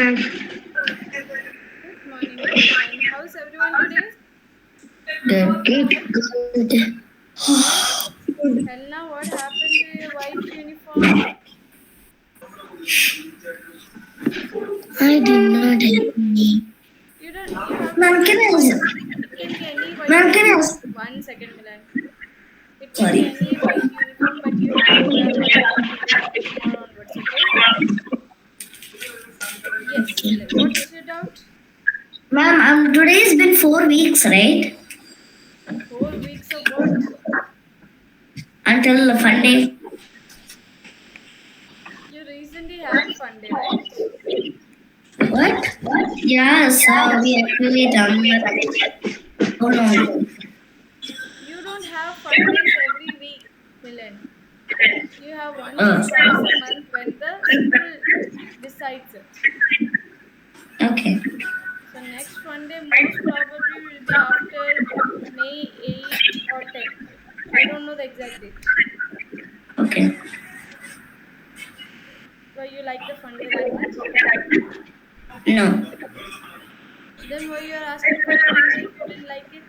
Good morning, everyone. How's everyone today? Good. Helena, what happened to your white uniform? I did not have any. You don't. You have to Ma'am, wear can I white. ask? It can be any white Ma'am, can I uniform. ask? One second, Milan. It can be Sorry. any white uniform, but you have to wear white from today, tomorrow onwards. Okay? Yes, Okay. Milan. What's your doubt? Ma'am, today's been 4 weeks, right? 4 weeks of what? Until the fun day. You recently had fun day, right? What? Yes, we actually done that. Oh no. You don't have fun days every week, Milan. You have once or Oh, twice a month when the school decides it. okay. So next one day most probably will be after May 8th or 10th. I don't know the exact date. Okay. Why you like the fun day that much? No. Then why you are asking for a fun day if you didn't like it?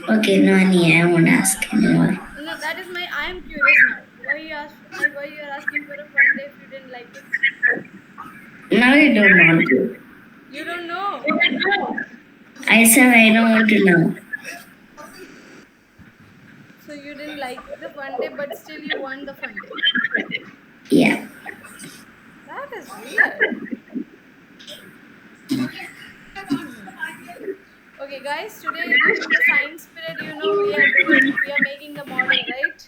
Okay, no, Annie, I won't ask anymore. No, that is my. I am curious now. Why you are asking for a fun day if you didn't like it? Now I don't want to. You don't know. I said I don't want to know. So you didn't like the fun day, but still you want the fun day. Yeah. That is weird. Hmm. Okay, guys, today during the science period, we are making the model, right?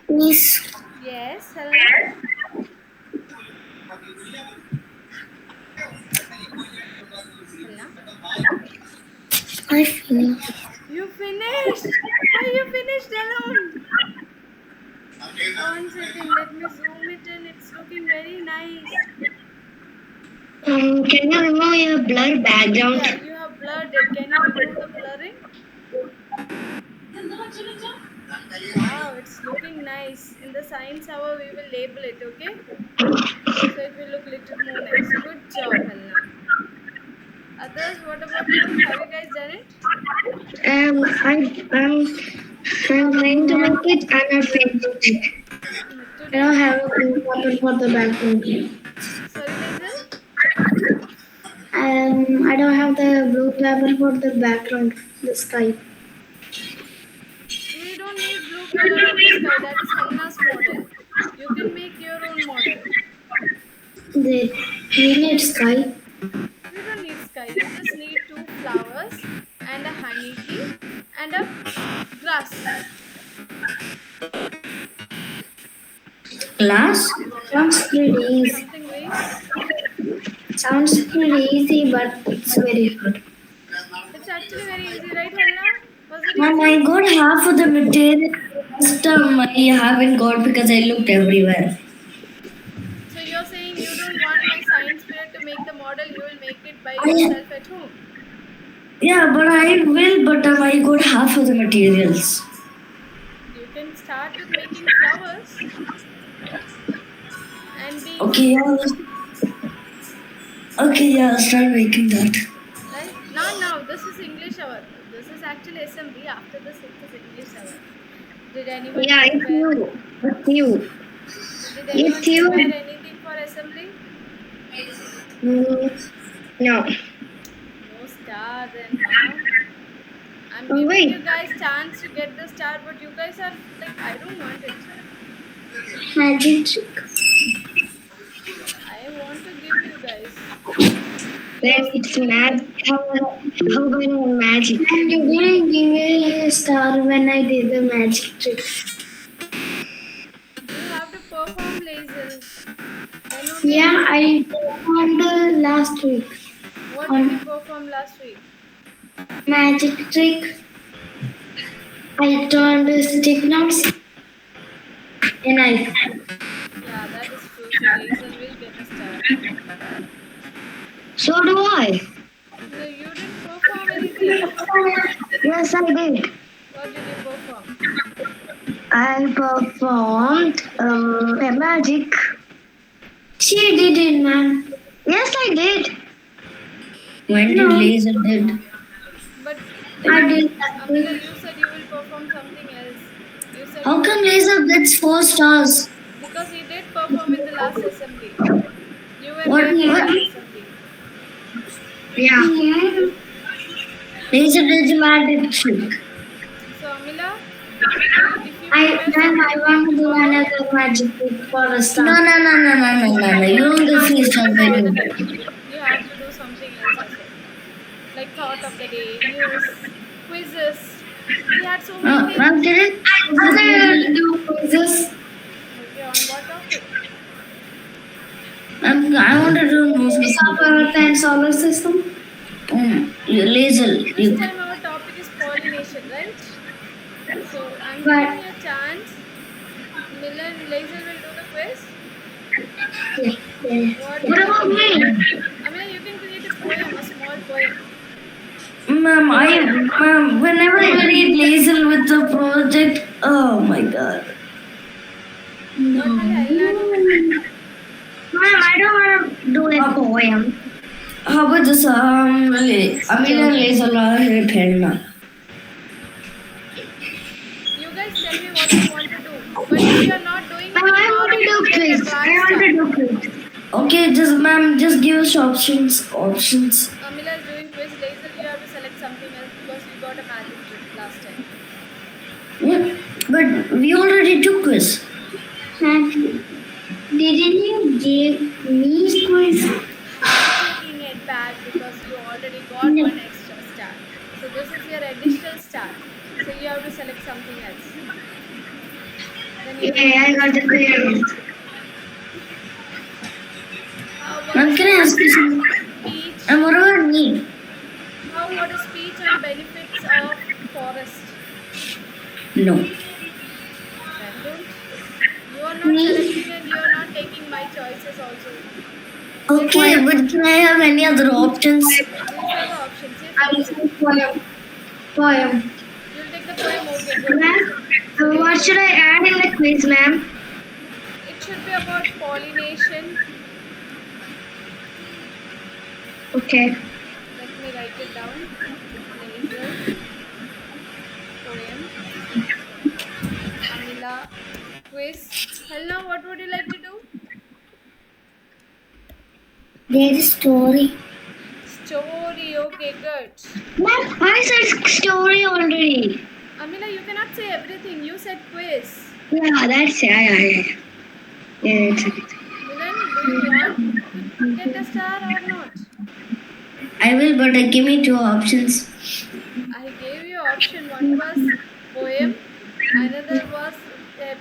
Please. Yes, Helena. Helena, I finished. you finished. Why you finished alone? One second, let me zoom it in. It's looking very nice. Can you remove your blur background? Yeah, you have blurred it. Can you remove the blurring? Wow, it's looking nice. In the science hour, we will label it. Okay, so it will look little more nice. Good job, Helena. Others, what about you? Have you guys done it? I'm trying to make it and I'm painting it. I Today, don't have a blue button for the background. sorry, Denzel. I don't have the blue paper for the background, the sky. We don't need blue color of the sky. That is Henna's model. You can make your own model. The we need sky. You don't need sky. You just need two flowers and a honeybee and a grass. Glass sounds pretty easy. Something ways. Sounds pretty easy, but it's very hard. It's actually very easy, right, Helena? Was it Mom, I easy? got half of the material. Last I haven't got because I looked everywhere. So you're saying you don't want my science period to make the model, you will make it by I, yourself at home. yeah, but I will, but I got half of the materials. You can start with making flowers and bees. Okay, yeah. Okay, yeah, I'll start making that. Right? Now, this is English hour. This is actually assembly. After this, it is English hour. Did anyone Yeah, it's prepare? you. It's you. Did It's anyone you. prepare anything for assembly? No. No star then, huh? I'm Oh, giving wait. you guys chance to get the star, but you guys are like, I don't want it. Magic trick. I want to give you guys. Then You're it's still. mad. How about magic? And you didn't give me a star when I did the magic trick. You have to perform, Lazel. Then only I Yeah, will. I performed last week What did you on perform last week? magic trick. I turned stick notes and I. Yeah, that is true. So Lazel will get a star. So do I. No, you didn't perform anything. Yes, I did. What did you perform? I performed a magic. She did it, man. Yes, did. When did No, laser did? But I you, did that Amila, week. you said you will perform something else. You said How you come will laser gets 4 stars? because he did perform in the last assembly. You were What? there in What? that assembly. Yeah. Laser did a magic trick. So Amila, if you prepare Then I something for want to do tomorrow, another magic trick for a No, star. no, no, no, no, no, no, no. You don't get free stuff not when all the you. time. You have to do something else as well, like thought of the day, news, quizzes. We had so many Ma'am, things. did it? I want to do quizzes. Okay, on what topic? I want to do news Space of also. Earth and solar system. Laser. This time our topic is pollination, right? So I'm But giving you a chance. Milan Laser will do the quiz. yeah, yeah. What What will about it be? me? I mean, you can create a poem, a small poem. Ma'am, whenever I read laser with the project, oh my god. What will Helena do? Ma'am, I don't want to do a poem. How about this? Amina laser la helna. You guys tell me what you want to do. But if you are not doing Ma'am, it I want tomorrow, to you will do get a quiz. I black want star. to do quiz. Okay, just give us options. Options. Amila is doing quiz. Laser, you have to select something else because you got a magic trick last time. Yeah, but we already took quiz. And didn't you give me quiz? I'm taking it back because you already got No. one extra star. So this is your additional star. So you have to select something else. Then you will Yeah, get I a got the star. quiz. How about a Ma'am, can I ask you something? speech? And what about me? How about a speech on benefits of forest? No. Then don't. You are not Me? selecting and you are not taking my choices also. Yes, Okay, Poem. but can I have any other options? these are the options. Yes, I will options. say poem. Poem. You'll take the poem. Okay, good. Ma'am, So what laser. should I add in the quiz, ma'am? It should be about pollination. Okay. Let me write it down. Laser poem. Amila quiz. Helena, what would you like to do? There is story. Story. Okay, good. Ma'am, I said story already. Amila, you cannot say everything. You said quiz. Yeah, that's yeah. Yeah, it's okay. Milan, do you want to get a star or not? I will, but give me two options. I gave you option. One was poem, another was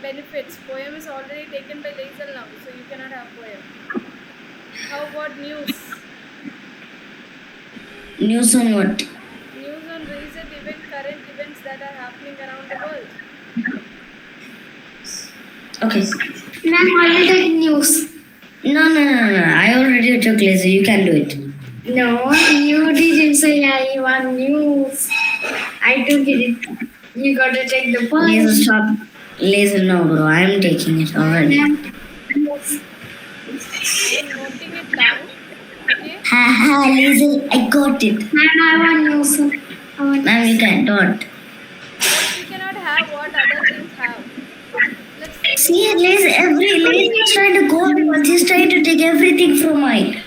benefits. Poem is already taken by Lazel now, so you cannot have poem. How about news? News on what? News on recent event, current events that are happening around the world. Okay. Ma'am, I will take news. No. I already took laser. You can do it. No, you didn't say I want news. I took it. You gotta take the point. Laser, stop. Laser, no, bro. I am taking it already. I am noting it down. Okay. Ha, laser. I got it. Ma'am, I want news. I want Now you can don't. But we cannot have what other things have. Let's See, laser. Laser is trying to go, but he's trying to take everything from mine.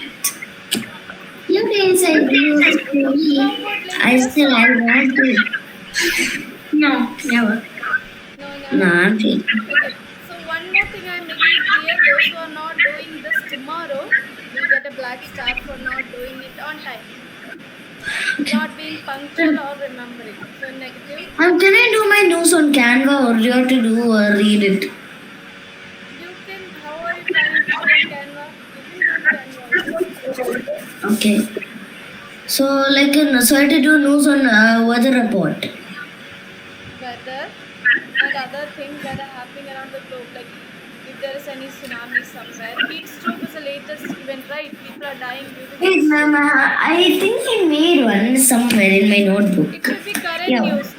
You didn't say news to how me. about I laser still, I song? want to. No, never. No, No, never. I'm taking. Okay. So one more thing I'm making it clear: those who are not doing this tomorrow will get a black star for not doing it on time, not being punctual or remembering. So negative. Can I do my news on Canva or do you have to do read it? You can. How are you planning to show on Canva? You can do in Canva also. Okay. So, so I have to do news on weather report. Weather and other things that are happening around the globe, like if there is any tsunami somewhere. Heat stroke is the latest event, right? People are dying due to heat Wait, ma'am, stroke. I think I made one somewhere in my It notebook. should be current Yeah. news.